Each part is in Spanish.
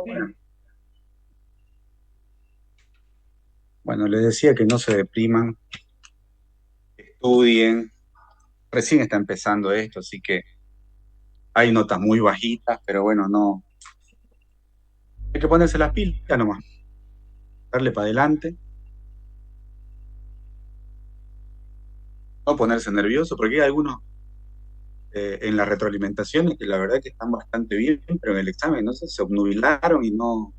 Bueno, bueno, les decía que no se depriman, estudien. Recién está empezando esto, así que hay notas muy bajitas, pero bueno, no. Hay que ponerse las pilas nomás, darle para adelante, no ponerse nervioso, porque hay algunos en las retroalimentaciones que la verdad que están bastante bien, pero en el examen, no sé, se obnubilaron y no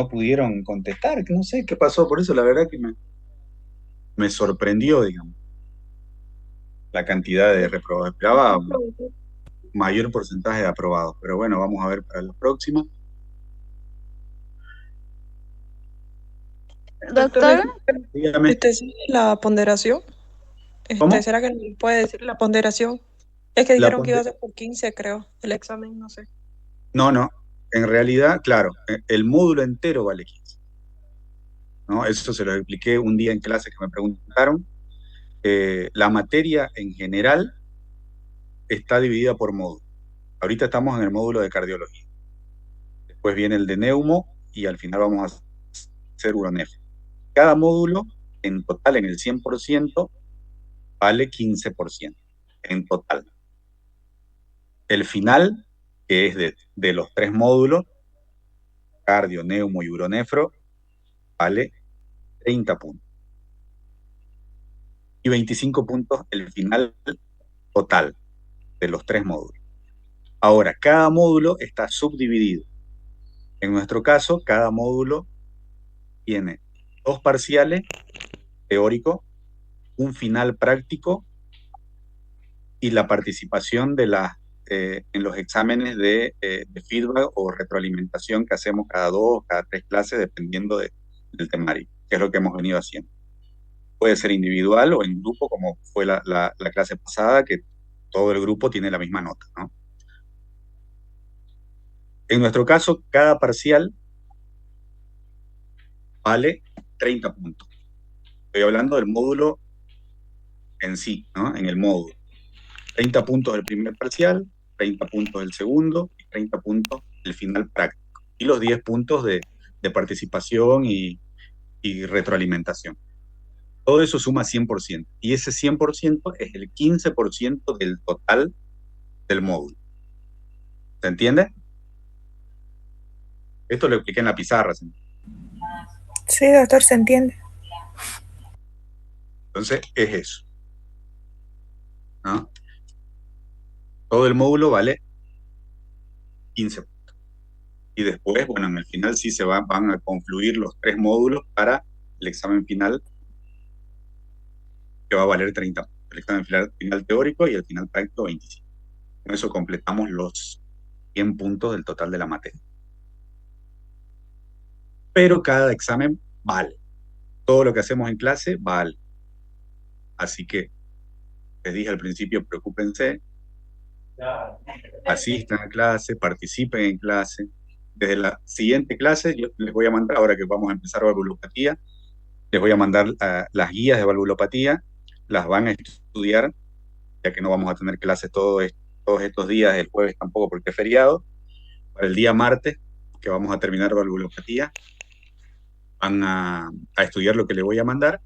pudieron contestar, que no sé qué pasó, por eso la verdad que me sorprendió, digamos, la cantidad de reprobados. Esperaba un mayor porcentaje de aprobados, pero bueno, vamos a ver para la próxima. Doctor, Dígame, ¿usted sabe la ponderación? ¿cómo? ¿Será que me puede decir la ponderación? Es que La dijeron que iba a ponde- ser por 15, creo, el examen, no sé. No, no, en realidad, claro, el módulo entero vale 15, ¿no? Eso se lo expliqué un día en clase que me preguntaron. La materia en general está dividida por módulo. Ahorita estamos en el módulo de cardiología. Después viene el de neumo y al final vamos a hacer uronef. Cada módulo, en total, en el 100%, vale 15%. En total. El final, que es de los tres módulos, cardio, neumo y uronefro, vale 30 puntos. Y 25 puntos el final total de los tres módulos. Ahora, cada módulo está subdividido. En nuestro caso, cada módulo tiene dos parciales teóricos, un final práctico y la participación en los exámenes de feedback o retroalimentación que hacemos cada dos, cada tres clases, dependiendo del temario, que es lo que hemos venido haciendo. Puede ser individual o en grupo, como fue la clase pasada, que todo el grupo tiene la misma nota, ¿no? En nuestro caso, cada parcial vale 30 puntos. Estoy hablando del módulo en sí, ¿no? En el módulo. 30 puntos del primer parcial, 30 puntos del segundo y 30 puntos del final práctico. Y los 10 puntos de participación y retroalimentación. Todo eso suma 100%. Y ese 100% es el 15% del total del módulo. ¿Se entiende? Esto lo expliqué en la pizarra. ¿Sí? Sí, doctor, se entiende. Entonces, es eso, ¿no? Todo el módulo vale 15 puntos. Y después, bueno, en el final sí van a confluir los tres módulos para el examen final, que va a valer 30 puntos. El examen final teórico y el final práctico 25. Con eso completamos los 100 puntos del total de la materia. Pero cada examen vale. Todo lo que hacemos en clase vale. Así que les dije al principio, preocúpense, asistan a clase, participen en clase. Desde la siguiente clase, yo les voy a mandar, ahora que vamos a empezar valvulopatía, les voy a mandar las guías de valvulopatía, las van a estudiar, ya que no vamos a tener clases todos estos días, el jueves tampoco porque es feriado. Para el día martes, que vamos a terminar valvulopatía, van a estudiar lo que les voy a mandar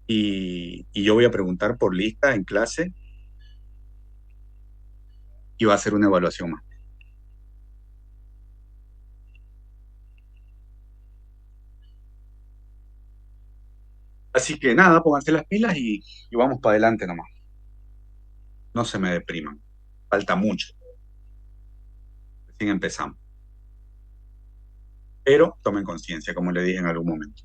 y yo voy a preguntar por lista en clase y va a ser una evaluación más. Así que nada, pónganse las pilas y vamos para adelante nomás. No se me depriman. Falta mucho. Recién empezamos. Pero tomen conciencia, como le dije en algún momento.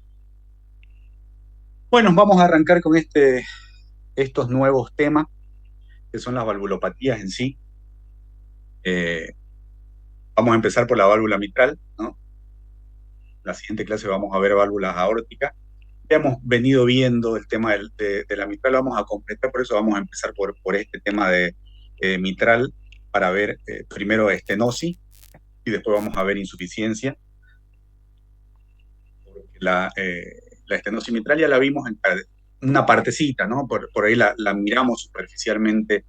Bueno, vamos a arrancar con estos nuevos temas, que son las valvulopatías en sí. Eh, Vamos a empezar por la válvula mitral, ¿no? La siguiente clase vamos a ver válvulas aórticas. Ya hemos venido viendo el tema de la mitral, vamos a completar, por eso vamos a empezar por este tema de mitral para ver primero estenosis y después vamos a ver insuficiencia. Porque la estenosis mitral ya la vimos en una partecita, ¿no? Por ahí la miramos superficialmente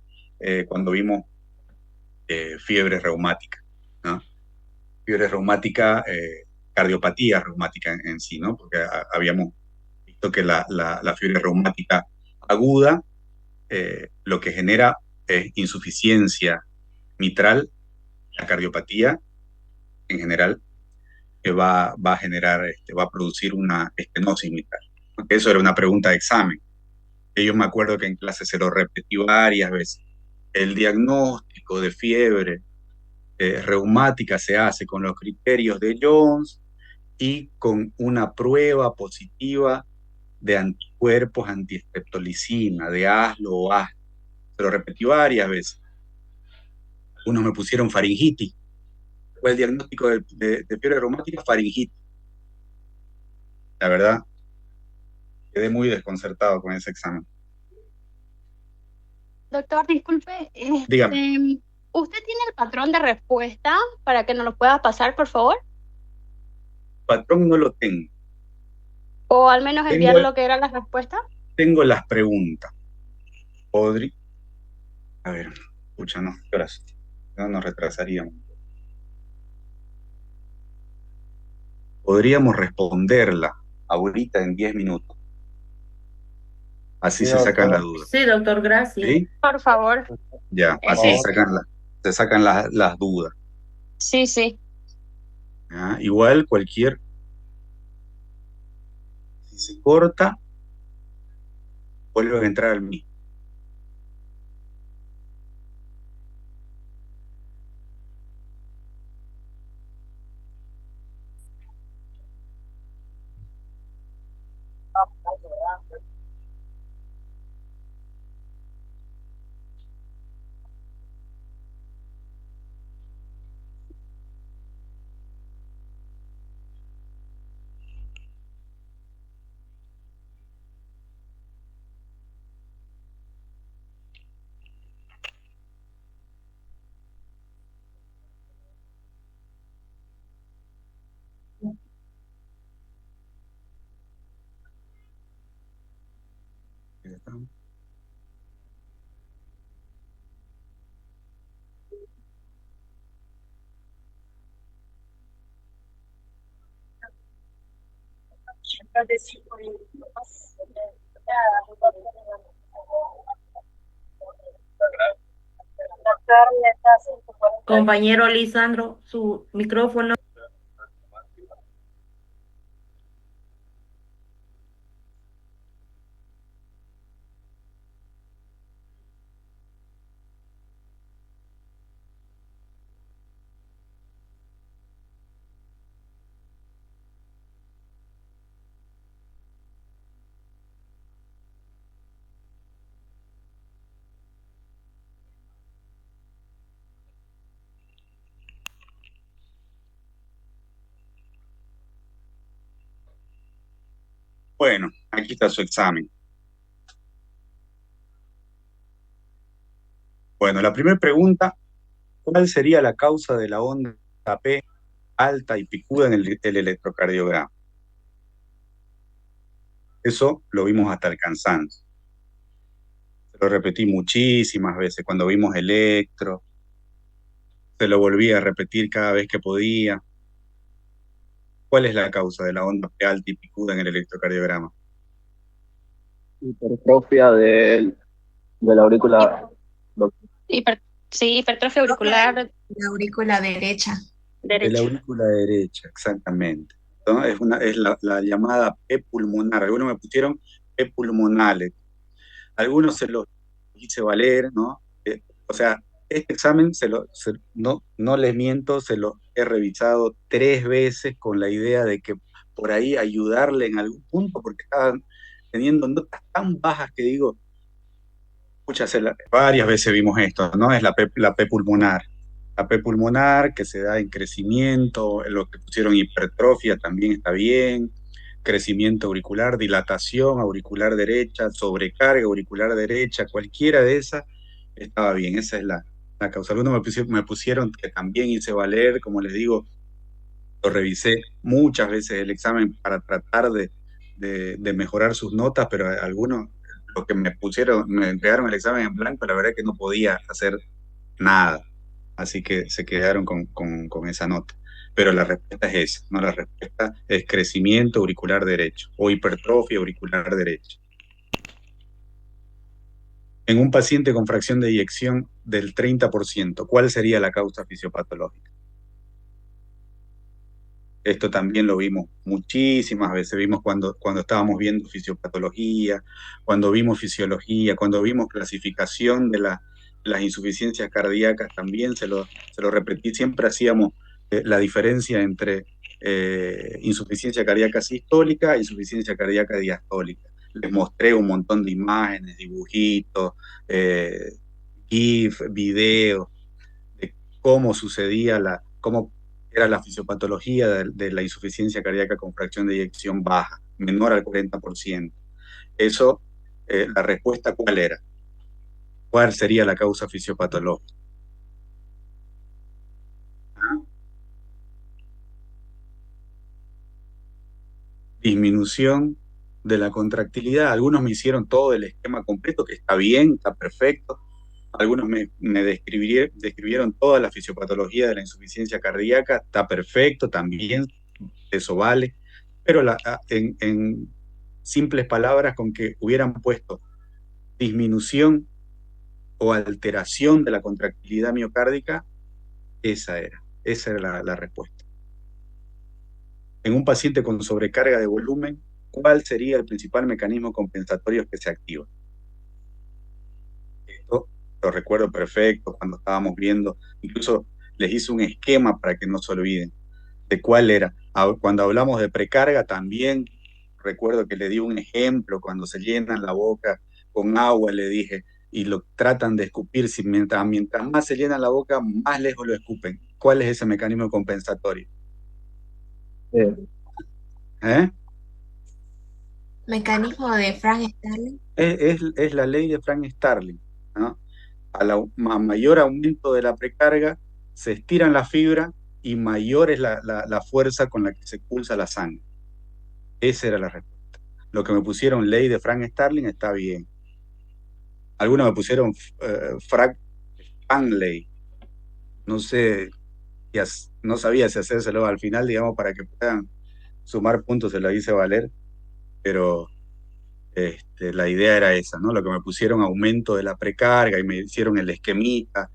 cuando vimos fiebre reumática, ¿no? fiebre reumática, cardiopatía reumática en sí, ¿no? Porque habíamos visto que la fiebre reumática aguda lo que genera es insuficiencia mitral, la cardiopatía en general va a generar, va a producir una estenosis mitral. Porque eso era una pregunta de examen. Yo me acuerdo que en clase se lo repetí varias veces. El diagnóstico de fiebre reumática se hace con los criterios de Jones y con una prueba positiva de anticuerpos antistreptolicina, de ASLO o ASLO. Se lo repetí varias veces. Algunos me pusieron faringitis. Fue el diagnóstico de fiebre reumática, faringitis. La verdad, quedé muy desconcertado con ese examen. Doctor, disculpe, Dígame. ¿usted tiene el patrón de respuesta para que nos lo pueda pasar, por favor? Patrón no lo tengo. O al menos enviar lo que eran las respuestas. Tengo las preguntas. Podría. A ver, escucha, no, ¿qué horas? No nos retrasaríamos. Podríamos responderla ahorita en 10 minutos. Así Sí, se sacan doctor. las dudas. Sí, doctor, gracias. ¿Sí? Por favor. Ya, así Sí. se sacan las dudas. Sí, sí. ¿Ya? Igual cualquier. Si se corta, vuelve a entrar al mismo. Compañero Lisandro, su micrófono. Bueno, aquí está su examen. Bueno, la primera pregunta, ¿cuál sería la causa de la onda P alta y picuda en el electrocardiograma? Eso lo vimos hasta el cansancio. Se lo repetí muchísimas veces cuando vimos electro. Se lo volví a repetir cada vez que podía. ¿Cuál es la causa de la onda P alta y picuda en el electrocardiograma? Hipertrofia de la aurícula. Sí, hipertrofia auricular La aurícula derecha. De la derecha. aurícula derecha, exactamente. ¿No? Es la llamada P pulmonar. Algunos me pusieron P pulmonale. Algunos se los hice valer, ¿no? O sea, este examen no les miento, se lo he revisado 3 veces con la idea de que por ahí ayudarle en algún punto, porque estaban teniendo notas tan bajas que digo, varias veces vimos esto, ¿no? Es la P pulmonar. La P pulmonar que se da en crecimiento, en lo que pusieron hipertrofia también está bien, crecimiento auricular, dilatación auricular derecha, sobrecarga auricular derecha, cualquiera de esas estaba bien, esa es la causa. Algunos me pusieron que también hice valer, como les digo, lo revisé muchas veces el examen para tratar de mejorar sus notas, pero algunos, los que me entregaron el examen en blanco, la verdad es que no podía hacer nada, así que se quedaron con esa nota. pero la respuesta es esa, ¿no? La respuesta es crecimiento auricular derecho o hipertrofia auricular derecha. En un paciente con fracción de eyección del 30%, ¿cuál sería la causa fisiopatológica? Esto también lo vimos muchísimas veces, vimos cuando estábamos viendo fisiopatología, cuando vimos fisiología, cuando vimos clasificación de las insuficiencias cardíacas, también se lo repetí, siempre hacíamos la diferencia entre insuficiencia cardíaca sistólica e insuficiencia cardíaca diastólica. Les mostré un montón de imágenes, dibujitos, GIF, videos, de cómo sucedía cómo era la fisiopatología de la insuficiencia cardíaca con fracción de eyección baja, menor al 40%. Eso, la respuesta, ¿cuál era? ¿Cuál sería la causa fisiopatológica? Disminución de la contractilidad. Algunos me hicieron todo el esquema completo, que está bien, está perfecto. Algunos me describieron toda la fisiopatología de la insuficiencia cardíaca, está perfecto también, eso vale. Pero en simples palabras, con que hubieran puesto disminución o alteración de la contractilidad miocárdica, esa era la respuesta. En un paciente con sobrecarga de volumen, ¿cuál sería el principal mecanismo compensatorio que se activa? Esto lo recuerdo perfecto cuando estábamos viendo, incluso les hice un esquema para que no se olviden de cuál era. Cuando hablamos de precarga también recuerdo que le di un ejemplo, cuando se llenan la boca con agua, le dije, y lo tratan de escupir, mientras más se llena la boca, más lejos lo escupen. ¿Cuál es ese mecanismo compensatorio? ¿Eh? Mecanismo de Frank Starling. Es la ley de Frank Starling, ¿no? A mayor aumento de la precarga, se estiran las fibras y mayor es la fuerza con la que se expulsa la sangre. Esa era la respuesta. Lo que me pusieron ley de Frank Starling está bien. Algunos me pusieron Frank Stanley. No sé, no sabía si hacérselo al final, digamos, para que puedan sumar puntos, se lo hice valer, pero la idea era esa, ¿no? Lo que me pusieron aumento de la precarga y me hicieron el esquemita,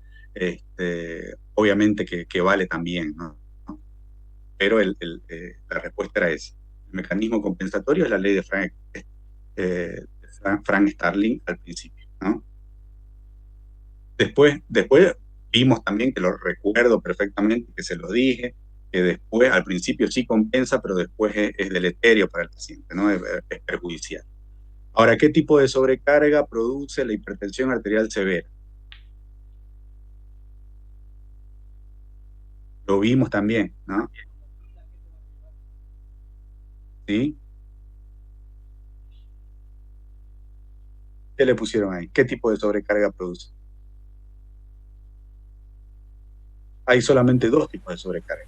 obviamente que vale también, ¿no? Pero la respuesta era esa. El mecanismo compensatorio es la ley de Frank Starling al principio, ¿no? Después vimos también, que lo recuerdo perfectamente, que se lo dije, que después, al principio sí compensa, pero después es deleterio para el paciente, ¿no? Es perjudicial. Ahora, ¿qué tipo de sobrecarga produce la hipertensión arterial severa? Lo vimos también, ¿no? ¿Sí? ¿Qué le pusieron ahí? ¿Qué tipo de sobrecarga produce? Hay solamente dos tipos de sobrecarga.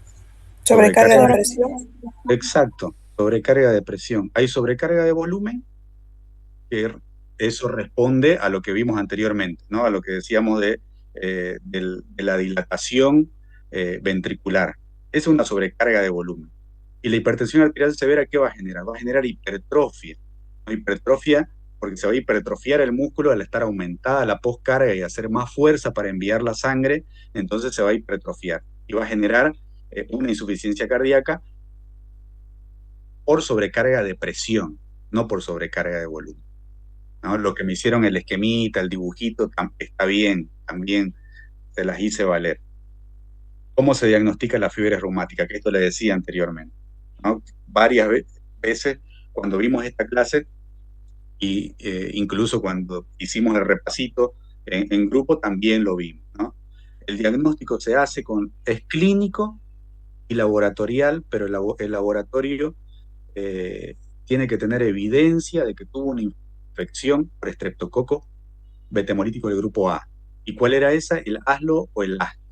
Sobrecarga de presión. Exacto, sobrecarga de presión. Hay sobrecarga de volumen, que eso responde a lo que vimos anteriormente, ¿no? A lo que decíamos de la dilatación ventricular. Es una sobrecarga de volumen. Y la hipertensión arterial severa, ¿qué va a generar? Va a generar hipertrofia. ¿No? Hipertrofia, porque se va a hipertrofiar el músculo al estar aumentada la postcarga y hacer más fuerza para enviar la sangre, entonces se va a hipertrofiar y va a generar una insuficiencia cardíaca por sobrecarga de presión, no por sobrecarga de volumen, ¿no? Lo que me hicieron el esquemita, el dibujito, está bien, también se las hice valer. ¿Cómo se diagnostica la fiebre reumática? Que esto le decía anteriormente, ¿no? Varias veces cuando vimos esta clase, y incluso cuando hicimos el repasito en grupo, también lo vimos, ¿no? El diagnóstico es clínico y laboratorial, pero el laboratorio tiene que tener evidencia de que tuvo una infección por estreptococo betemolítico del grupo A. ¿Y cuál era esa? El ASLO o el ASLO,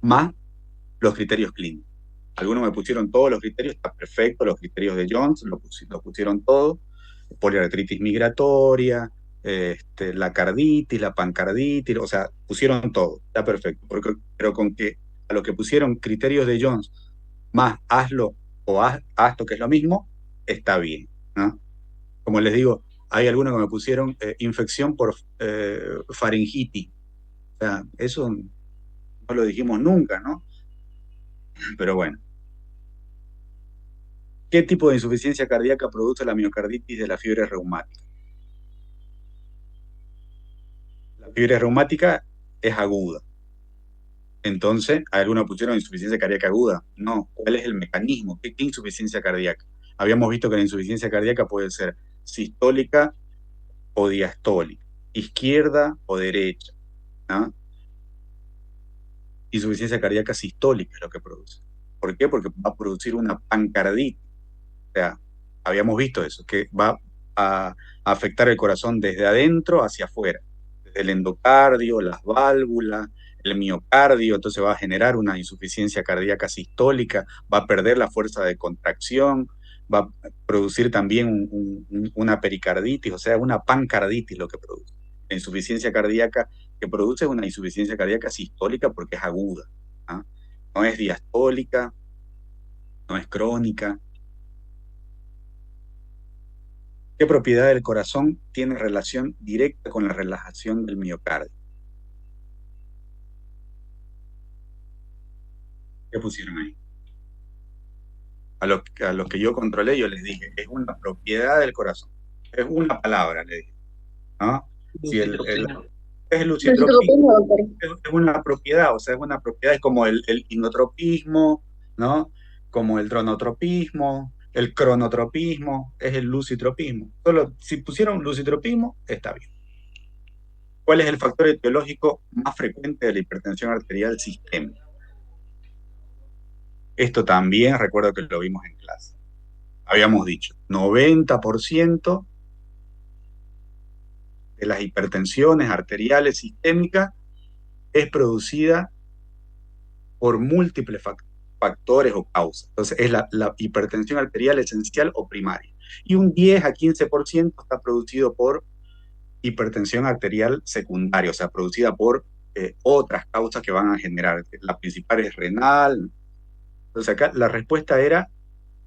más los criterios clínicos. Algunos me pusieron todos los criterios, está perfecto, los criterios de Jones, lo pusieron todos, poliartritis migratoria, la carditis, la pancarditis, o sea, pusieron todo, está perfecto, pero con que a los que pusieron criterios de Jones más hazlo o hazlo, que es lo mismo, está bien, ¿no? Como les digo, hay algunos que me pusieron infección por faringitis. O sea, eso no lo dijimos nunca, ¿no? Pero bueno. ¿Qué tipo de insuficiencia cardíaca produce la miocarditis de la fiebre reumática? La fiebre reumática es aguda. Entonces, algunos pusieron insuficiencia cardíaca aguda. No, ¿cuál es el mecanismo? ¿Qué insuficiencia cardíaca? Habíamos visto que la insuficiencia cardíaca puede ser sistólica o diastólica, izquierda o derecha, ¿no? Insuficiencia cardíaca sistólica es lo que produce. ¿Por qué? Porque va a producir una pancarditis. O sea, habíamos visto eso, que va a afectar el corazón desde adentro hacia afuera, desde el endocardio, las válvulas, el miocardio, entonces va a generar una insuficiencia cardíaca sistólica, va a perder la fuerza de contracción, va a producir también una pericarditis, o sea, una pancarditis lo que produce. La insuficiencia cardíaca que produce es una insuficiencia cardíaca sistólica porque es aguda, ¿ah? No es diastólica, no es crónica. ¿Qué propiedad del corazón tiene relación directa con la relajación del miocardio? ¿Qué pusieron ahí? A los que yo controlé, yo les dije, es una propiedad del corazón. Es una palabra, le dije, ¿no? Si es el lucitropismo, es una propiedad, o sea, es una propiedad, es como el inotropismo, ¿no? Como el tronotropismo, el cronotropismo, es el lucitropismo. Solo si pusieron lucitropismo, está bien. ¿Cuál es el factor etiológico más frecuente de la hipertensión arterial sistémica? Esto también recuerdo que lo vimos en clase. Habíamos dicho, 90% de las hipertensiones arteriales sistémicas es producida por múltiples factores o causas. Entonces, es la hipertensión arterial esencial o primaria. Y un 10 a 15% está producido por hipertensión arterial secundaria, o sea, producida por otras causas que van a generar. La principal es renal. Entonces, acá la respuesta era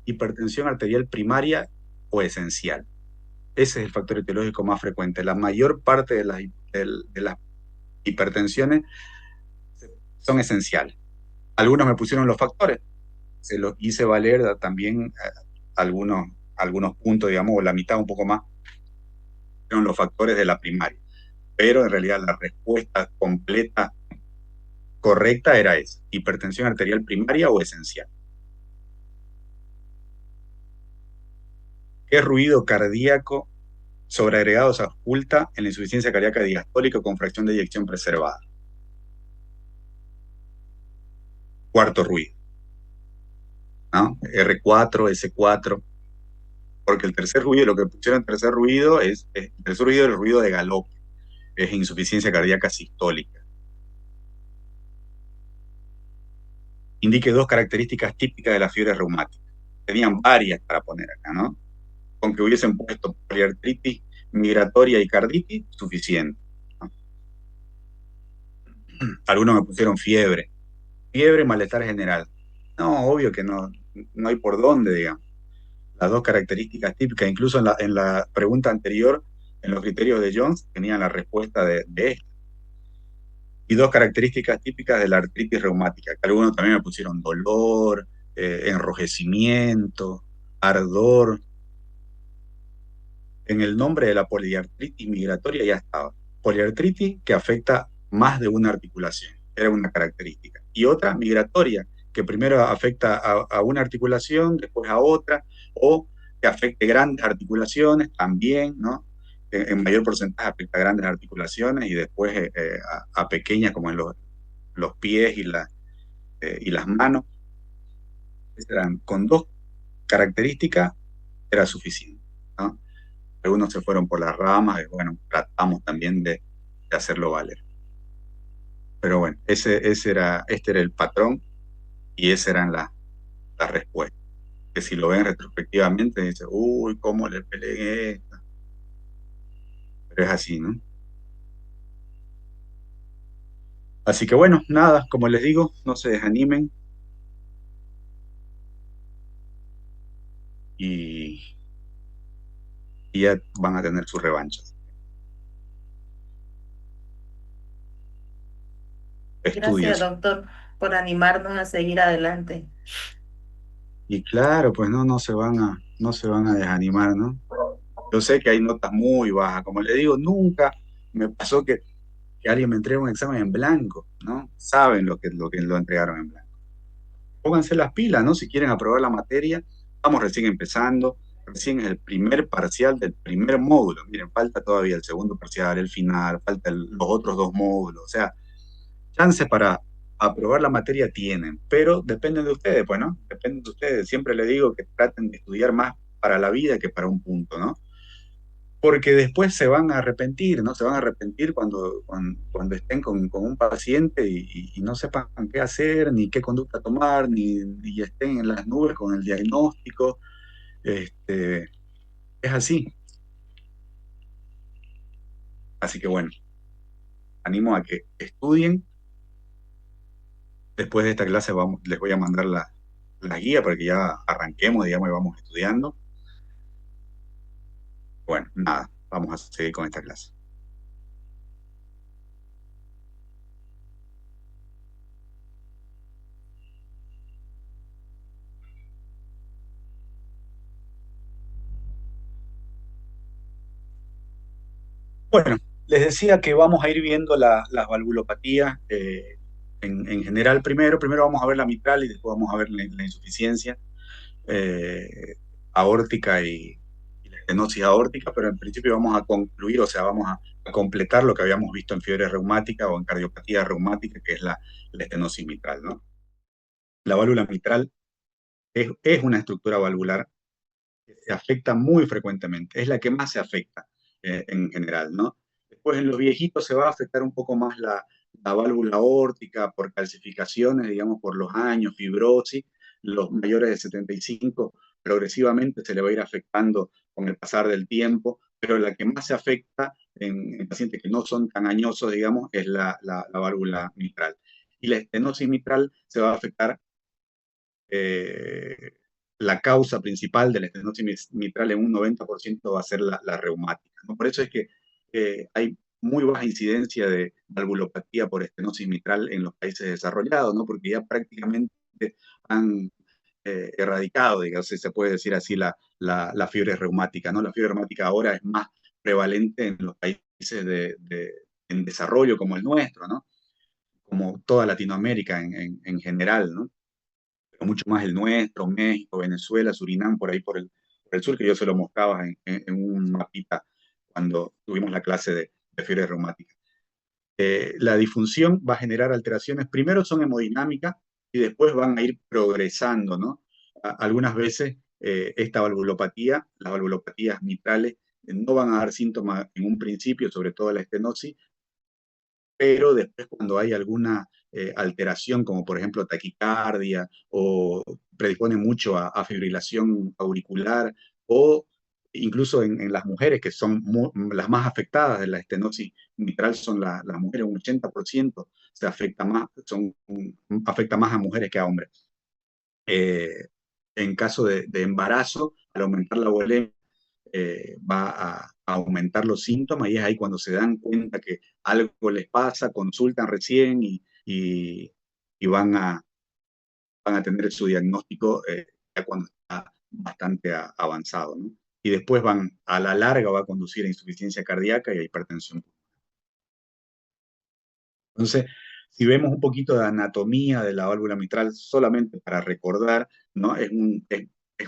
hipertensión arterial primaria o esencial. Ese es el factor etiológico más frecuente. La mayor parte de las hipertensiones son esenciales. Algunos me pusieron los factores, se los hice valer también algunos puntos, digamos, o la mitad, un poco más, fueron los factores de la primaria. Pero en realidad la respuesta completa, correcta, era esa: hipertensión arterial primaria o esencial. ¿Qué ruido cardíaco sobreagregado se oculta en la insuficiencia cardíaca diastólica con fracción de eyección preservada? Cuarto ruido, ¿no? R4, S4, porque el tercer ruido, lo que pusieron tercer ruido es el tercer ruido, el ruido de galope, es insuficiencia cardíaca sistólica. Indique dos características típicas de la fiebre reumática. Tenían varias para poner acá, ¿no? Con que hubiesen puesto poliartritis migratoria y carditis, suficiente, ¿no? Algunos me pusieron fiebre, malestar general. No, obvio que no hay por dónde, digamos. Las dos características típicas, incluso en la pregunta anterior, en los criterios de Jones, tenían la respuesta de esta. Y dos características típicas de la artritis reumática, que algunos también me pusieron dolor, enrojecimiento, ardor. En el nombre de la poliartritis migratoria ya estaba. Poliartritis que afecta más de una articulación, era una característica. Y otra migratoria, que primero afecta a una articulación, después a otra, o que afecte grandes articulaciones también, ¿no? En mayor porcentaje afecta a grandes articulaciones y después a pequeñas, como en los pies y las manos. Con dos características era suficiente, ¿no? Algunos se fueron por las ramas, y bueno, tratamos también de hacerlo valer. Pero bueno, este era el patrón y esas eran las respuestas. Que si lo ven retrospectivamente, dicen, uy, ¿cómo le peleé esta? Pero es así, ¿no? Así que bueno, nada, como les digo, no se desanimen y, y ya van a tener sus revanchas. Estudien. Gracias, doctor, por animarnos a seguir adelante. Y claro, pues no se van a desanimar, ¿no? Yo sé que hay notas muy bajas, como le digo, nunca me pasó que alguien me entregue un examen en blanco, ¿no? Saben lo que lo entregaron en blanco. Pónganse las pilas, ¿no? Si quieren aprobar la materia, estamos recién empezando, recién es el primer parcial del primer módulo. Miren, falta todavía el segundo parcial, el final, faltan los otros dos módulos. O sea, chances para aprobar la materia tienen, pero dependen de ustedes, pues, ¿no? Dependen de ustedes. Siempre les digo que traten de estudiar más para la vida que para un punto, ¿no? Porque después se van a arrepentir, ¿no? Se van a arrepentir cuando estén con un paciente y no sepan qué hacer, ni qué conducta tomar, ni estén en las nubes con el diagnóstico. Este, es así. Así que bueno, animo a que estudien. Después de esta clase les voy a mandar la guía para que ya arranquemos, digamos, y vamos estudiando. Bueno, nada, vamos a seguir con esta clase. Bueno, les decía que vamos a ir viendo las valvulopatías en general primero. Primero vamos a ver la mitral y después vamos a ver la insuficiencia eh, aórtica y la estenosis aórtica, pero en principio vamos a concluir, o sea, vamos a completar lo que habíamos visto en fiebre reumática o en cardiopatía reumática, que es la estenosis mitral, ¿no? La válvula mitral es una estructura valvular que se afecta muy frecuentemente, es la que más se afecta en general, ¿no? Después en los viejitos se va a afectar un poco más la válvula aórtica por calcificaciones, digamos, por los años, fibrosis. Los mayores de 75 progresivamente se le va a ir afectando con el pasar del tiempo, pero la que más se afecta en pacientes que no son tan añosos, digamos, es la válvula mitral. Y la estenosis mitral se va a afectar eh, la causa principal de la estenosis mitral en un 90% va a ser la reumática, ¿no? Por eso es que hay muy baja incidencia de valvulopatía por estenosis mitral en los países desarrollados, ¿no? Porque ya prácticamente han erradicado, digamos, si se puede decir así, la fiebre reumática, ¿no? La fiebre reumática ahora es más prevalente en los países en desarrollo como el nuestro, ¿no? Como toda Latinoamérica en general, ¿no? Pero mucho más el nuestro, México, Venezuela, Surinam, por ahí por el sur, que yo se lo mostraba en un mapita cuando tuvimos la clase de fiebre reumática. La disfunción va a generar alteraciones, primero son hemodinámicas y después van a ir progresando, ¿no? Algunas veces esta valvulopatía, las valvulopatías mitrales, no van a dar síntomas en un principio, sobre todo la estenosis, pero después cuando hay alguna alteración, como por ejemplo taquicardia, o predispone mucho a fibrilación auricular, o incluso en las mujeres que son las más afectadas de la estenosis mitral, son las mujeres, un 80% se afecta más, afecta más a mujeres que a hombres. Eh, en caso de embarazo, al aumentar la volemia, va a aumentar los síntomas y es ahí cuando se dan cuenta que algo les pasa, consultan recién y van a tener su diagnóstico ya cuando está bastante avanzado, ¿no? Y después a la larga va a conducir a insuficiencia cardíaca y a hipertensión. Entonces, si vemos un poquito de anatomía de la válvula mitral, solamente para recordar, ¿no? Es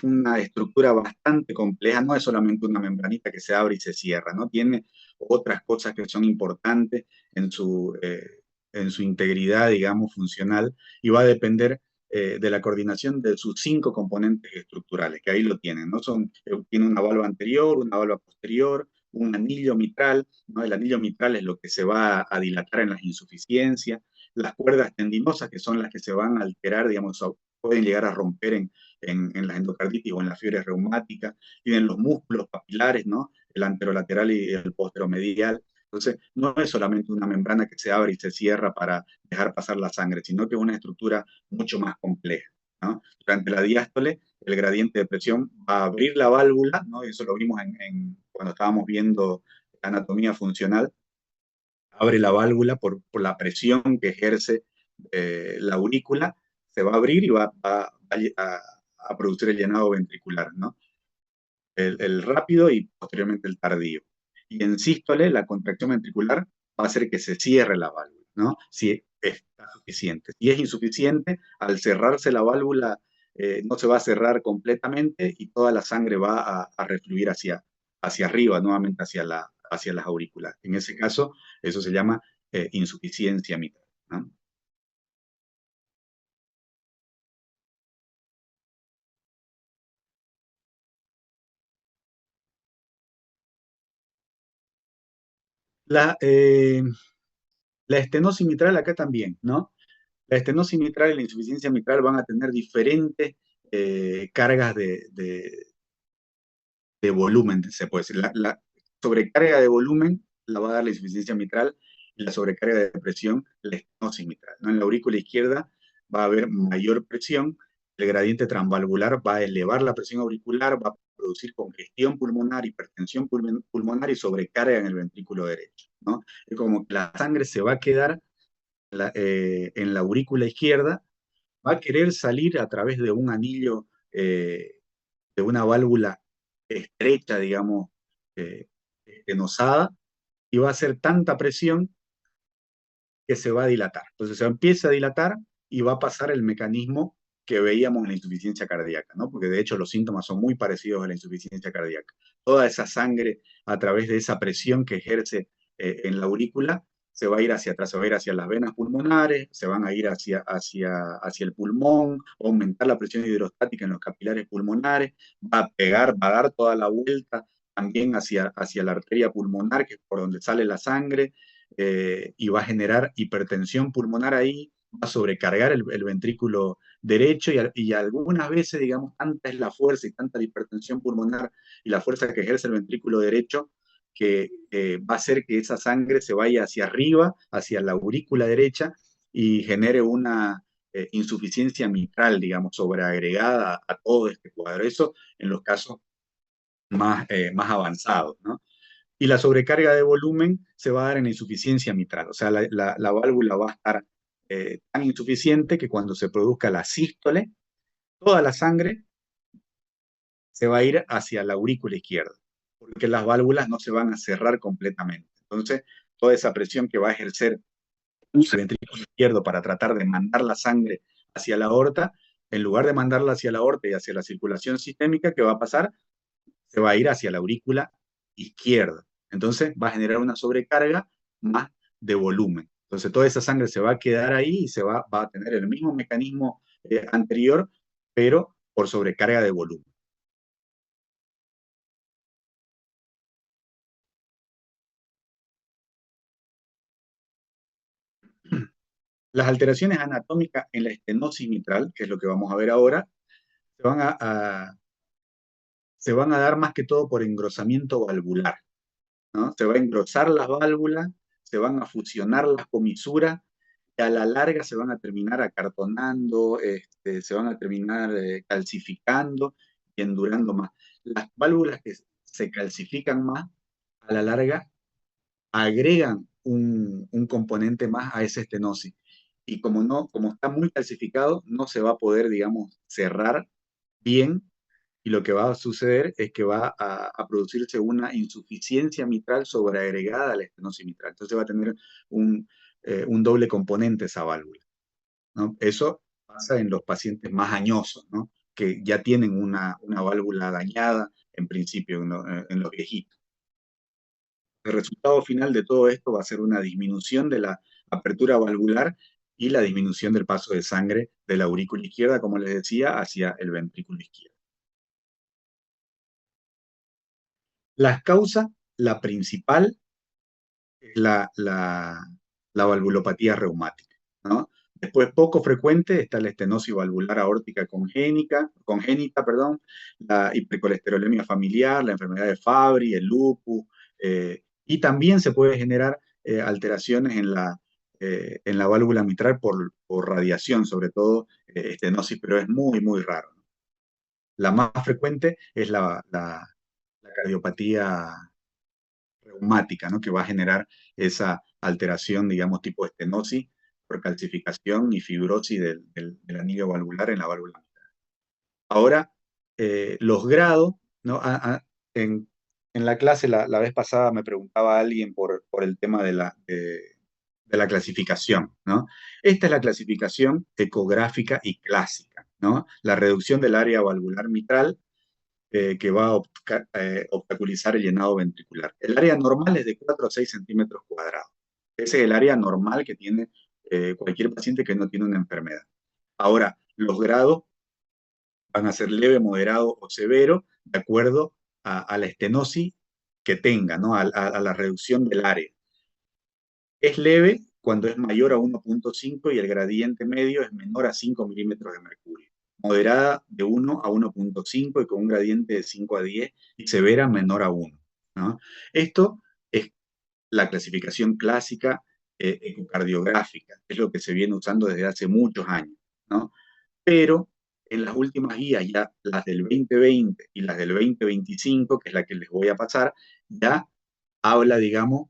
una estructura bastante compleja, no es solamente una membranita que se abre y se cierra, ¿no? Tiene otras cosas que son importantes en su integridad, digamos, funcional, y va a depender de la coordinación de sus 5 componentes estructurales, que ahí lo tienen, ¿no? Tiene una válvula anterior, una válvula posterior, un anillo mitral, ¿no? El anillo mitral es lo que se va a dilatar en las insuficiencias, las cuerdas tendinosas, que son las que se van a alterar, digamos, pueden llegar a romper en la endocarditis o en la fiebre reumática, tienen los músculos papilares, ¿no? El anterolateral y el posteromedial, Entonces, no es solamente una membrana que se abre y se cierra para dejar pasar la sangre, sino que es una estructura mucho más compleja, ¿no? Durante la diástole, el gradiente de presión va a abrir la válvula, ¿no? Eso lo vimos cuando estábamos viendo anatomía funcional. Abre la válvula por la presión que ejerce la aurícula, se va a abrir y a producir el llenado ventricular, ¿no? El rápido y posteriormente el tardío. Y en sístole, la contracción ventricular va a hacer que se cierre la válvula, ¿no? Si está suficiente. Si es insuficiente, al cerrarse la válvula, no se va a cerrar completamente y toda la sangre va a refluir hacia arriba, nuevamente hacia las aurículas. En ese caso, eso se llama insuficiencia mitral, ¿no? La, eh, la estenosis mitral acá también, ¿no? La estenosis mitral y la insuficiencia mitral van a tener diferentes cargas de volumen, se puede decir. La sobrecarga de volumen la va a dar la insuficiencia mitral y la sobrecarga de presión la estenosis mitral, ¿no? En la aurícula izquierda va a haber mayor presión, el gradiente transvalvular va a elevar la presión auricular, va a producir congestión pulmonar, hipertensión pulmonar y sobrecarga en el ventrículo derecho, ¿no? Es como que la sangre se va a quedar en la aurícula izquierda, va a querer salir a través de un anillo, de una válvula estrecha, digamos, enosada, y va a hacer tanta presión que se va a dilatar. Entonces se empieza a dilatar y va a pasar el mecanismo que veíamos en la insuficiencia cardíaca, ¿no? Porque de hecho los síntomas son muy parecidos a la insuficiencia cardíaca. Toda esa sangre, a través de esa presión que ejerce en la aurícula, se va a ir hacia atrás, se va a ir hacia las venas pulmonares, se van a ir hacia el pulmón, va a aumentar la presión hidrostática en los capilares pulmonares, va a pegar, va a dar toda la vuelta también hacia la arteria pulmonar, que es por donde sale la sangre, y va a generar hipertensión pulmonar ahí, va a sobrecargar el ventrículo derecho y algunas veces, digamos, tanta es la fuerza y tanta la hipertensión pulmonar y la fuerza que ejerce el ventrículo derecho que va a hacer que esa sangre se vaya hacia arriba, hacia la aurícula derecha y genere una insuficiencia mitral, digamos, sobreagregada a todo este cuadro. Eso en los casos más avanzados, ¿no? Y la sobrecarga de volumen se va a dar en insuficiencia mitral, o sea, la válvula va a estar tan insuficiente que cuando se produzca la sístole, toda la sangre se va a ir hacia la aurícula izquierda, porque las válvulas no se van a cerrar completamente. Entonces, toda esa presión que va a ejercer el ventrículo izquierdo para tratar de mandar la sangre hacia la aorta, en lugar de mandarla hacia la aorta y hacia la circulación sistémica, ¿qué va a pasar? Se va a ir hacia la aurícula izquierda. Entonces va a generar una sobrecarga más de volumen. Entonces toda esa sangre se va a quedar ahí y va a tener el mismo mecanismo anterior, pero por sobrecarga de volumen. Las alteraciones anatómicas en la estenosis mitral, que es lo que vamos a ver ahora, se van se van a dar más que todo por engrosamiento valvular, ¿no? Se va a engrosar las válvulas, se van a fusionar las comisuras y a la larga se van a terminar acartonando, se van a terminar calcificando y endurando más. Las válvulas que se calcifican más, a la larga agregan un componente más a esa estenosis. Y como está muy calcificado, no se va a poder, digamos, cerrar bien y lo que va a suceder es que va a producirse una insuficiencia mitral sobreagregada a la estenosis mitral. Entonces va a tener un doble componente esa válvula, ¿no? Eso pasa en los pacientes más añosos, ¿no? Que ya tienen una válvula dañada en principio en los viejitos. El resultado final de todo esto va a ser una disminución de la apertura valvular y la disminución del paso de sangre de la aurícula izquierda, como les decía, hacia el ventrículo izquierdo. Las causas, la principal es la valvulopatía reumática, ¿no? Después, poco frecuente, está la estenosis valvular aórtica congénita, perdón, la hipercolesterolemia familiar, la enfermedad de Fabry, el lupus, Y también se puede generar alteraciones en la válvula mitral por radiación, sobre todo estenosis, pero es muy, muy raro. La más frecuente es la cardiopatía reumática, ¿no? Que va a generar esa alteración, digamos, tipo estenosis por calcificación y fibrosis del anillo valvular en la válvula mitral. Ahora, los grados, ¿no? En la clase la vez pasada me preguntaba alguien por el tema de la clasificación, ¿no? Esta es la clasificación ecográfica y clásica, ¿no? La reducción del área valvular mitral que va a obstaculizar el llenado ventricular. El área normal es de 4 a 6 centímetros cuadrados. Ese es el área normal que tiene cualquier paciente que no tiene una enfermedad. Ahora, los grados van a ser leve, moderado o severo, de acuerdo a la estenosis que tenga, ¿no? A la reducción del área. Es leve cuando es mayor a 1.5 y el gradiente medio es menor a 5 milímetros de mercurio. Moderada de 1 a 1.5 y con un gradiente de 5 a 10 y severa menor a 1, ¿no? Esto es la clasificación clásica ecocardiográfica, es lo que se viene usando desde hace muchos años, ¿no? Pero en las últimas guías, ya las del 2020 y las del 2025, que es la que les voy a pasar, ya habla, digamos,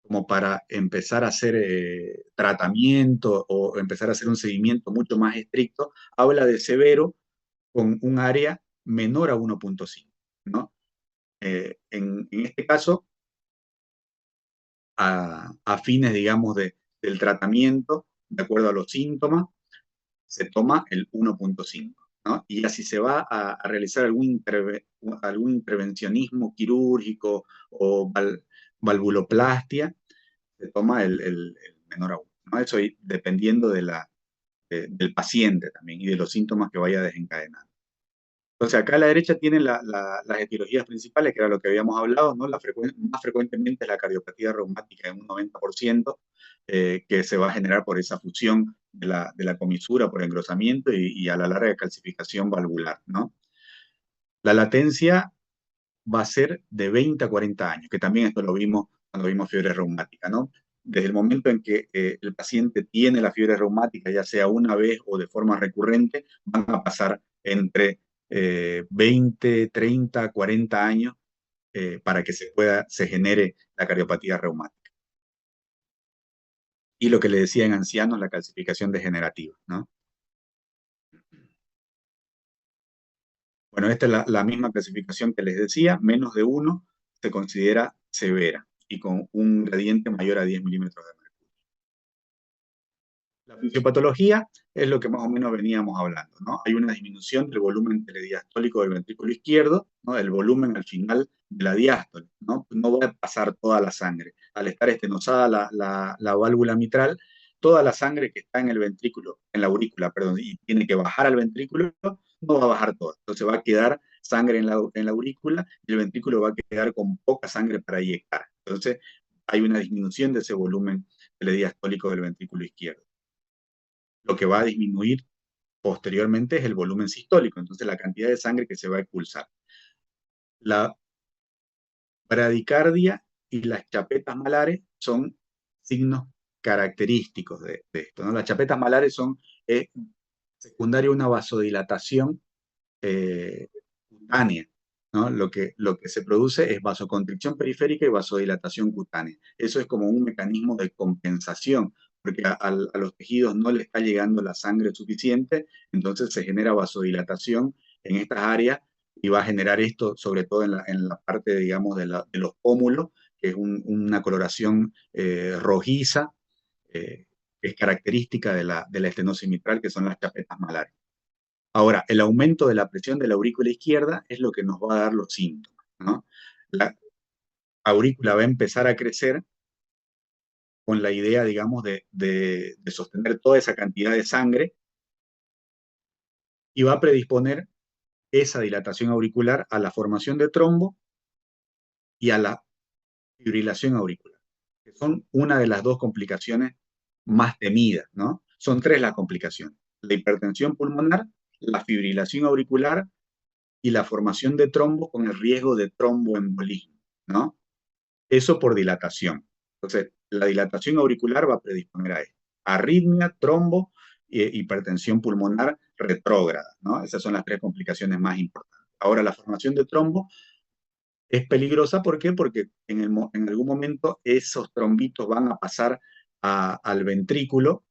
como para empezar a hacer tratamiento o empezar a hacer un seguimiento mucho más estricto, habla de severo con un área menor a 1.5, ¿no? En este caso, a fines, digamos, del tratamiento, de acuerdo a los síntomas, se toma el 1.5, ¿no? Y así se va a realizar algún intervencionismo quirúrgico o valvuloplastia, se toma el menor a 1, ¿no? Eso dependiendo del paciente también y de los síntomas que vaya desencadenando. Entonces, acá a la derecha tienen las etiologías principales, que era lo que habíamos hablado, ¿no? Más frecuentemente es la cardiopatía reumática en un 90%, que se va a generar por esa fusión de la comisura, por engrosamiento y a la larga calcificación valvular, ¿no? La latencia va a ser de 20 a 40 años, que también esto lo vimos cuando vimos fiebre reumática, ¿no? Desde el momento en que el paciente tiene la fiebre reumática, ya sea una vez o de forma recurrente, van a pasar entre 20, 30, 40 años para que se genere la cardiopatía reumática. Y lo que le decía en ancianos, la calcificación degenerativa, ¿no? Bueno, esta es la misma clasificación que les decía, menos de 1 se considera severa y con un gradiente mayor a 10 milímetros de mercurio. La fisiopatología es lo que más o menos veníamos hablando, ¿no? Hay una disminución del volumen telediastólico del ventrículo izquierdo, ¿no? El volumen al final de la diástole, ¿no? No va a pasar toda la sangre. Al estar estenosada la válvula mitral, toda la sangre que está en el ventrículo, en la aurícula, perdón, y tiene que bajar al ventrículo, no va a bajar toda. Entonces va a quedar sangre en la aurícula y el ventrículo va a quedar con poca sangre para inyectar. Entonces hay una disminución de ese volumen telediastólico del ventrículo izquierdo. Lo que va a disminuir posteriormente es el volumen sistólico, entonces la cantidad de sangre que se va a expulsar. La bradicardia y las chapetas malares son signos característicos de esto, ¿no? Las chapetas malares son secundaria a una vasodilatación cutánea, ¿no? Lo que se produce es vasoconstricción periférica y vasodilatación cutánea. Eso es como un mecanismo de compensación, porque a los tejidos no le está llegando la sangre suficiente, entonces se genera vasodilatación en estas áreas y va a generar esto sobre todo en la parte, digamos, de los pómulos, que es una coloración rojiza, que es característica de la estenosis mitral, que son las chapetas malares. Ahora, el aumento de la presión de la aurícula izquierda es lo que nos va a dar los síntomas, ¿no? La aurícula va a empezar a crecer con la idea, digamos, de sostener toda esa cantidad de sangre y va a predisponer esa dilatación auricular a la formación de trombo y a la fibrilación auricular, que son una de las dos complicaciones más temidas, ¿no? Son 3 las complicaciones: la hipertensión pulmonar, la fibrilación auricular y la formación de trombo con el riesgo de tromboembolismo, ¿no? Eso por dilatación. Entonces, la dilatación auricular va a predisponer a esto. Arritmia, trombo, hipertensión pulmonar retrógrada, ¿no? Esas son las tres complicaciones más importantes. Ahora, la formación de trombo es peligrosa, ¿por qué? Porque en algún momento esos trombitos van a pasar al ventrículo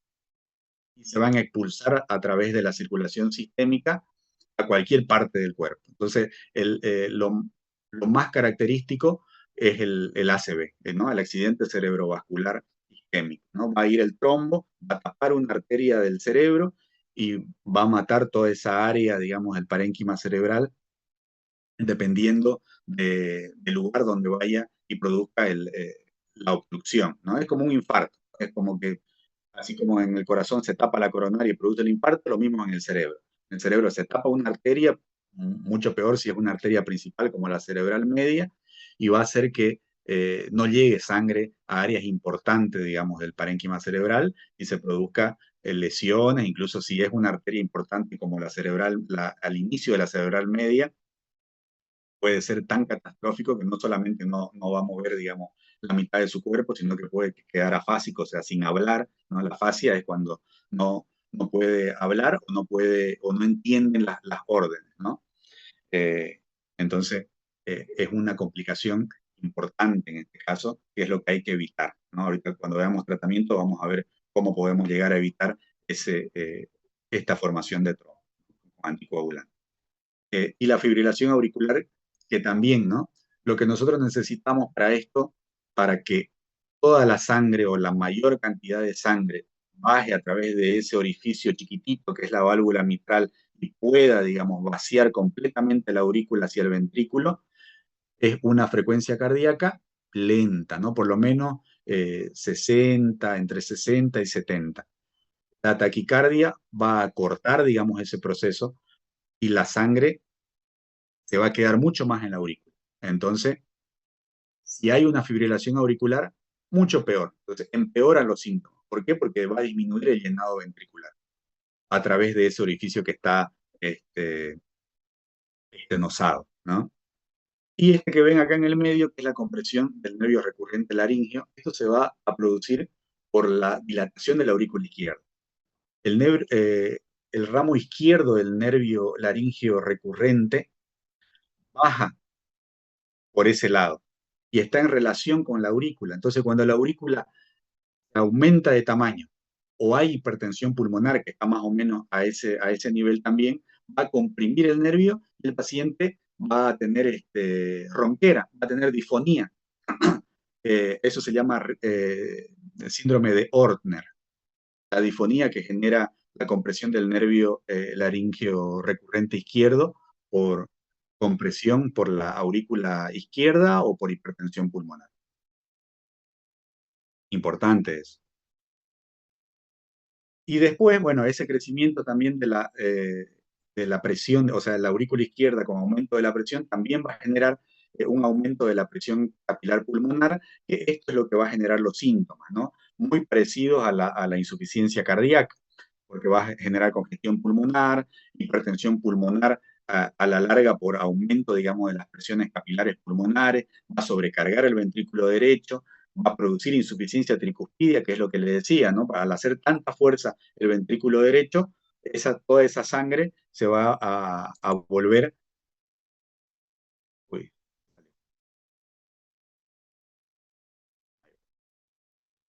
y se van a expulsar a través de la circulación sistémica a cualquier parte del cuerpo. Entonces, lo más característico es el ACV, ¿no? El accidente cerebrovascular isquémico, ¿no? Va a ir el trombo, va a tapar una arteria del cerebro y va a matar toda esa área, digamos, del parénquima cerebral, dependiendo del lugar donde vaya y produzca la obstrucción, ¿no? Es como un infarto, es como que, así como en el corazón se tapa la coronaria y produce el infarto, lo mismo en el cerebro. En el cerebro se tapa una arteria, mucho peor si es una arteria principal como la cerebral media, y va a hacer que no llegue sangre a áreas importantes, digamos, del parénquima cerebral y se produzca lesiones, incluso si es una arteria importante como la cerebral, al inicio de la cerebral media, puede ser tan catastrófico que no solamente no va a mover, digamos, la mitad de su cuerpo, sino que puede quedar afásico, o sea, sin hablar, ¿no? La afasia es cuando no puede hablar o no puede, o no entienden las órdenes, ¿no? Eh, entonces, es una complicación importante en este caso, que es lo que hay que evitar, ¿no? Ahorita cuando veamos tratamiento vamos a ver cómo podemos llegar a evitar esta formación de trombo anticoagulante. Y la fibrilación auricular, que también, ¿no? Lo que nosotros necesitamos para esto, para que toda la sangre o la mayor cantidad de sangre baje a través de ese orificio chiquitito que es la válvula mitral y pueda, digamos, vaciar completamente la aurícula hacia el ventrículo, es una frecuencia cardíaca lenta, ¿no? Por lo menos 60, entre 60 y 70. La taquicardia va a cortar, digamos, ese proceso y la sangre se va a quedar mucho más en la aurícula. Entonces, si hay una fibrilación auricular, mucho peor. Entonces, empeoran los síntomas. ¿Por qué? Porque va a disminuir el llenado ventricular a través de ese orificio que está estenosado, ¿no? Y este que ven acá en el medio, que es la compresión del nervio recurrente laríngeo, esto se va a producir por la dilatación de la aurícula izquierda. El ramo izquierdo del nervio laríngeo recurrente baja por ese lado y está en relación con la aurícula. Entonces, cuando la aurícula aumenta de tamaño o hay hipertensión pulmonar que está más o menos a ese nivel también, va a comprimir el nervio y el paciente va a tener ronquera, va a tener disfonía. Eso se llama el síndrome de Ortner, la disfonía que genera la compresión del nervio laríngeo recurrente izquierdo por compresión por la aurícula izquierda o por hipertensión pulmonar. Importante eso. Y después, bueno, ese crecimiento también de la presión, o sea, la aurícula izquierda con aumento de la presión también va a generar un aumento de la presión capilar pulmonar, que esto es lo que va a generar los síntomas, ¿no? Muy parecidos a la insuficiencia cardíaca, porque va a generar congestión pulmonar, hipertensión pulmonar a la larga por aumento, digamos, de las presiones capilares pulmonares, va a sobrecargar el ventrículo derecho, va a producir insuficiencia tricuspidia, que es lo que le decía, ¿no? Al hacer tanta fuerza el ventrículo derecho, toda esa sangre se va a volver. Uy.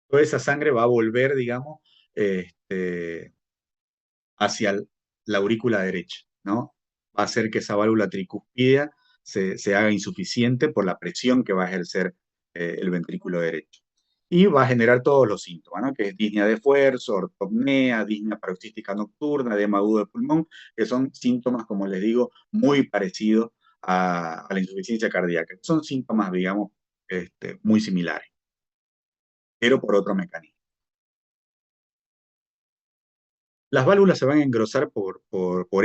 Toda esa sangre va a volver, digamos, hacia la aurícula derecha, ¿no? Va a hacer que esa válvula tricuspidia se haga insuficiente por la presión que va a ejercer el ventrículo derecho. Y va a generar todos los síntomas, ¿no? Que es disnea de esfuerzo, ortopnea, disnea paroxística nocturna, edema agudo del pulmón, que son síntomas, como les digo, muy parecidos a la insuficiencia cardíaca. Son síntomas, digamos, muy similares, pero por otro mecanismo. Las válvulas se van a engrosar por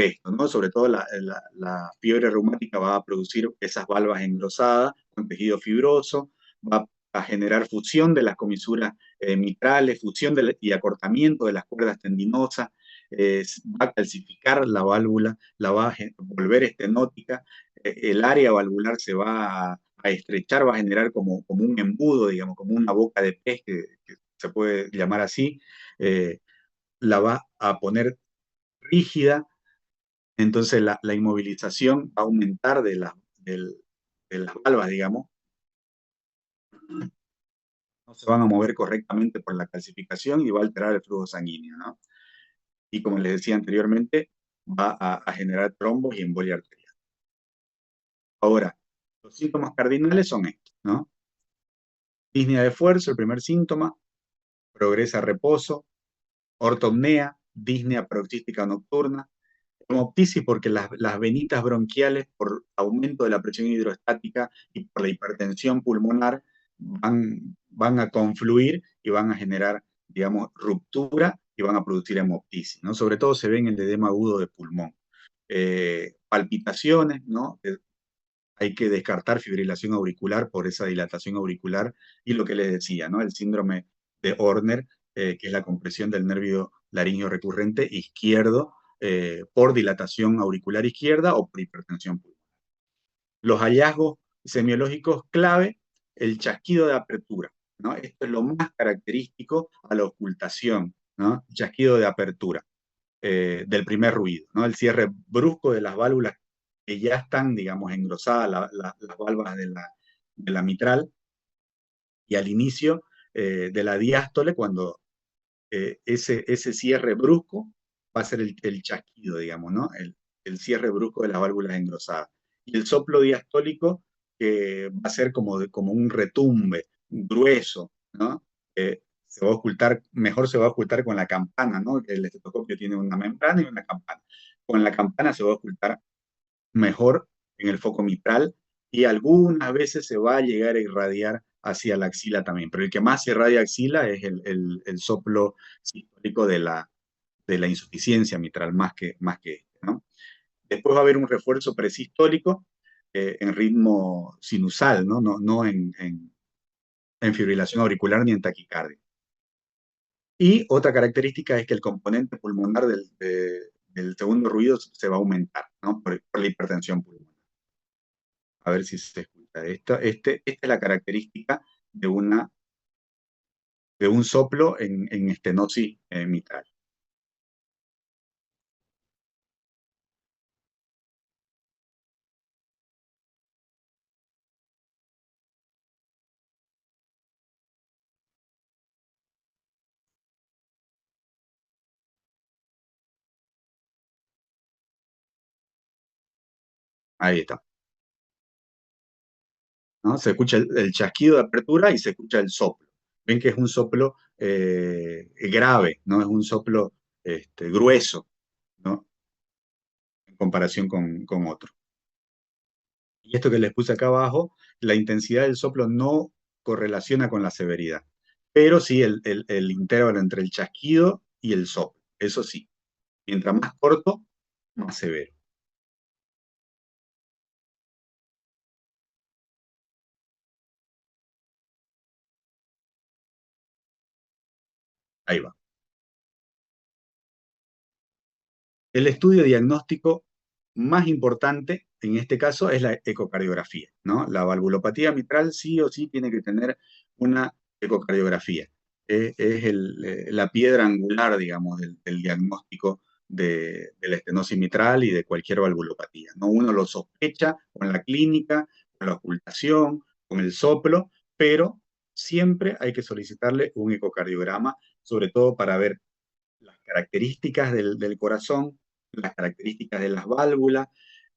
esto, ¿no? Sobre todo la fiebre reumática va a producir esas valvas engrosadas con tejido fibroso, va a generar fusión de las comisuras mitrales, fusión y acortamiento de las cuerdas tendinosas, va a calcificar la válvula, la va a volver estenótica, el área valvular se va a a estrechar, va a generar como un embudo, digamos, como una boca de pez, que se puede llamar así, la va a poner rígida, entonces la inmovilización va a aumentar de las valvas, digamos, no se van a mover correctamente por la calcificación y va a alterar el flujo sanguíneo, ¿no? Y como les decía anteriormente, va a generar trombos y embolia arterial. Ahora, los síntomas cardinales son estos, ¿no? Disnea de esfuerzo, el primer síntoma, progresa a reposo, ortopnea, disnea paroxística nocturna, hemoptisis porque las venitas bronquiales, por aumento de la presión hidroestática y por la hipertensión pulmonar, van a confluir y van a generar, digamos, ruptura y van a producir hemoptisis, ¿no? Sobre todo se ve en el edema agudo de pulmón. Palpitaciones, ¿no? Hay que descartar fibrilación auricular por esa dilatación auricular y lo que les decía, ¿no? El síndrome de Horner, que es la compresión del nervio laríngeo recurrente izquierdo por dilatación auricular izquierda o por hipertensión pulmonar. Los hallazgos semiológicos clave, el chasquido de apertura, ¿no? Esto es lo más característico a la ocultación, ¿no? Chasquido de apertura del primer ruido, ¿no? El cierre brusco de las válvulas que ya están, digamos, engrosadas, las válvulas de la mitral, y al inicio de la diástole, cuando ese cierre brusco va a ser el chasquido, digamos, ¿no? El cierre brusco de las válvulas engrosadas. Y el soplo diastólico, que va a ser como un retumbe grueso, ¿no? Se va a ocultar, mejor se va a ocultar con la campana, ¿no? El estetoscopio tiene una membrana y una campana. Con la campana se va a ocultar mejor en el foco mitral y algunas veces se va a llegar a irradiar hacia la axila también, pero el que más se irradia axila es el soplo sistólico de la insuficiencia mitral, más que este, ¿no? Después va a haber un refuerzo presistólico en ritmo sinusal, ¿no? No en fibrilación auricular ni en taquicardia. Y otra característica es que el componente pulmonar del segundo ruido se va a aumentar, ¿no? Por la hipertensión pulmonar. A ver si se escucha. Esta es la característica de un soplo en estenosis mitral. Ahí está, ¿no? Se escucha el chasquido de apertura y se escucha el soplo. Ven que es un soplo grave, ¿no? Es un soplo grueso, ¿no? En comparación con otro. Y esto que les puse acá abajo, la intensidad del soplo no correlaciona con la severidad, pero sí el intervalo entre el chasquido y el soplo, eso sí. Mientras más corto, más severo. Ahí va. El estudio diagnóstico más importante en este caso es la ecocardiografía, ¿no? La valvulopatía mitral sí o sí tiene que tener una ecocardiografía. Es la piedra angular, digamos, del diagnóstico de la estenosis mitral y de cualquier valvulopatía, ¿no? Uno lo sospecha con la clínica, con la ocultación, con el soplo, pero siempre hay que solicitarle un ecocardiograma, sobre todo para ver las características del corazón, las características de las válvulas,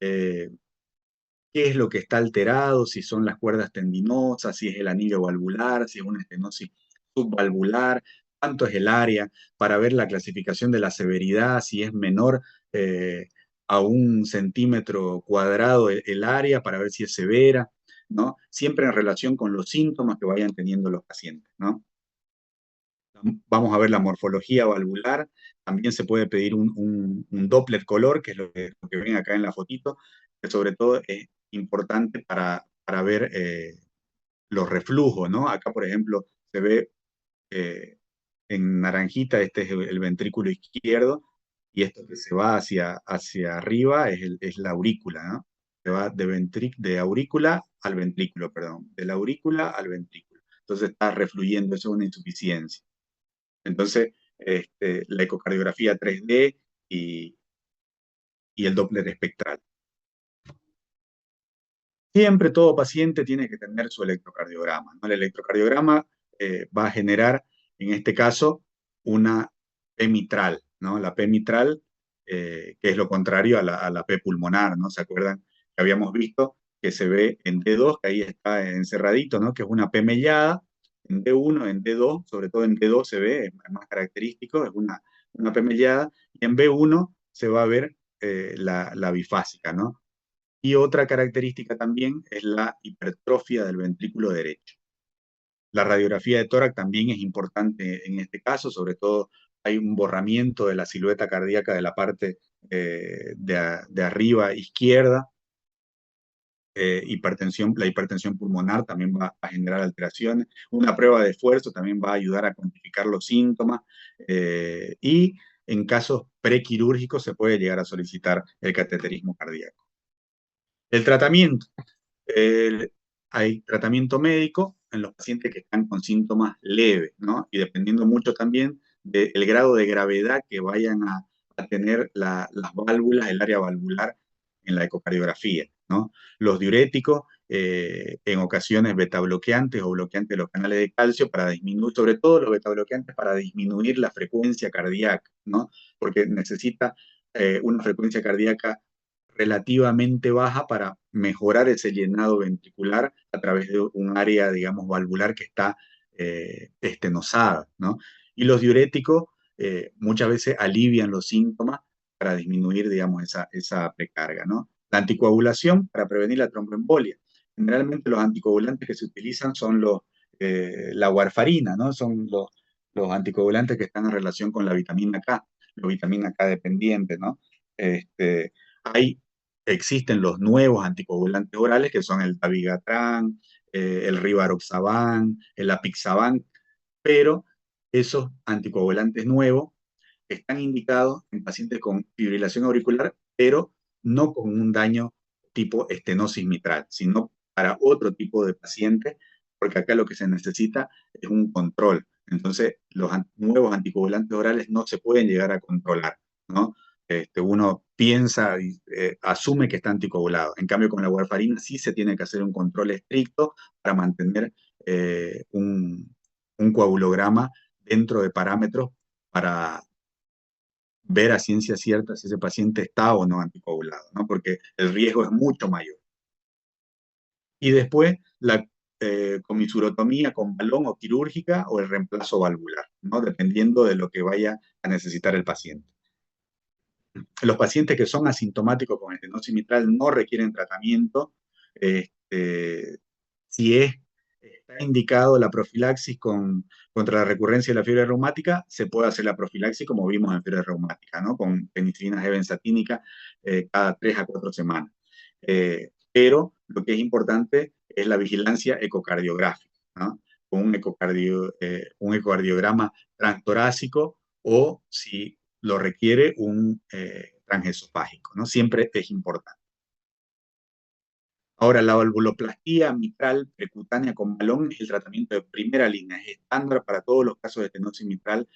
eh, qué es lo que está alterado, si son las cuerdas tendinosas, si es el anillo valvular, si es una estenosis subvalvular, cuánto es el área, para ver la clasificación de la severidad, si es menor a 1 centímetro cuadrado el área, para ver si es severa, ¿no? Siempre en relación con los síntomas que vayan teniendo los pacientes, ¿no? Vamos a ver la morfología valvular, también se puede pedir un Doppler color, que es lo que ven acá en la fotito, que sobre todo es importante para ver los reflujos, ¿no? Acá, por ejemplo, se ve en naranjita, este es el ventrículo izquierdo, y esto que se va hacia arriba es la aurícula, ¿no? que va de aurícula al ventrículo, perdón, de la aurícula al ventrículo. Entonces está refluyendo, eso es una insuficiencia. Entonces, la ecocardiografía 3D y el Doppler espectral. Siempre todo paciente tiene que tener su electrocardiograma, ¿no? El electrocardiograma va a generar, en este caso, una P mitral, ¿no? La P mitral, que es lo contrario a la P pulmonar, ¿no? ¿Se acuerdan que habíamos visto que se ve en D2, que ahí está encerradito, ¿no? Que es una P mellada, en D1, en D2, sobre todo en D2 se ve, es más característico, es una P mellada, y en B1 se va a ver la bifásica, ¿no? Y otra característica también es la hipertrofia del ventrículo derecho. La radiografía de tórax también es importante en este caso, sobre todo hay un borramiento de la silueta cardíaca de la parte de arriba izquierda. La hipertensión pulmonar también va a generar alteraciones. Una prueba de esfuerzo también va a ayudar a cuantificar los síntomas. Y en casos prequirúrgicos se puede llegar a solicitar el cateterismo cardíaco. El tratamiento. Hay tratamiento médico en los pacientes que están con síntomas leves, ¿no? Y dependiendo mucho también del grado de gravedad que vayan a tener las válvulas, el área valvular en la ecocardiografía, ¿no? Los diuréticos, en ocasiones betabloqueantes o bloqueantes de los canales de calcio para disminuir, sobre todo los betabloqueantes para disminuir la frecuencia cardíaca, ¿no? Porque necesita una frecuencia cardíaca relativamente baja para mejorar ese llenado ventricular a través de un área, digamos, valvular que está estenosada, ¿no? Y los diuréticos muchas veces alivian los síntomas para disminuir, digamos, esa precarga, ¿no? La anticoagulación para prevenir la tromboembolia. Generalmente los anticoagulantes que se utilizan son la warfarina, ¿no? Son los anticoagulantes que están en relación con la vitamina K, la vitamina K dependiente, ¿no? Hay Existen los nuevos anticoagulantes orales que son el dabigatran, el rivaroxaban, el apixaban, pero esos anticoagulantes nuevos están indicados en pacientes con fibrilación auricular, pero no con un daño tipo estenosis mitral, sino para otro tipo de pacientes, porque acá lo que se necesita es un control. Entonces, los nuevos anticoagulantes orales no se pueden llegar a controlar, ¿no? Uno piensa y asume que está anticoagulado. En cambio, con la warfarina sí se tiene que hacer un control estricto para mantener un coagulograma dentro de parámetros para ver a ciencia cierta si ese paciente está o no anticoagulado, ¿no? Porque el riesgo es mucho mayor. Y después la comisurotomía con balón o quirúrgica o el reemplazo valvular, ¿no? Dependiendo de lo que vaya a necesitar el paciente. Los pacientes que son asintomáticos con estenosis mitral no requieren tratamiento. Si está indicado la profilaxis contra la recurrencia de la fiebre reumática, se puede hacer la profilaxis como vimos en fiebre reumática, ¿no? Con penicilina G benzatínica cada 3 a 4 semanas. Pero lo que es importante es la vigilancia ecocardiográfica, ¿no? Con un ecocardiograma transtorácico o, si lo requiere, un transesofágico, ¿no? Siempre es importante. Ahora, la valvuloplastía mitral percutánea con balón es el tratamiento de primera línea, es estándar para todos los casos de estenosis mitral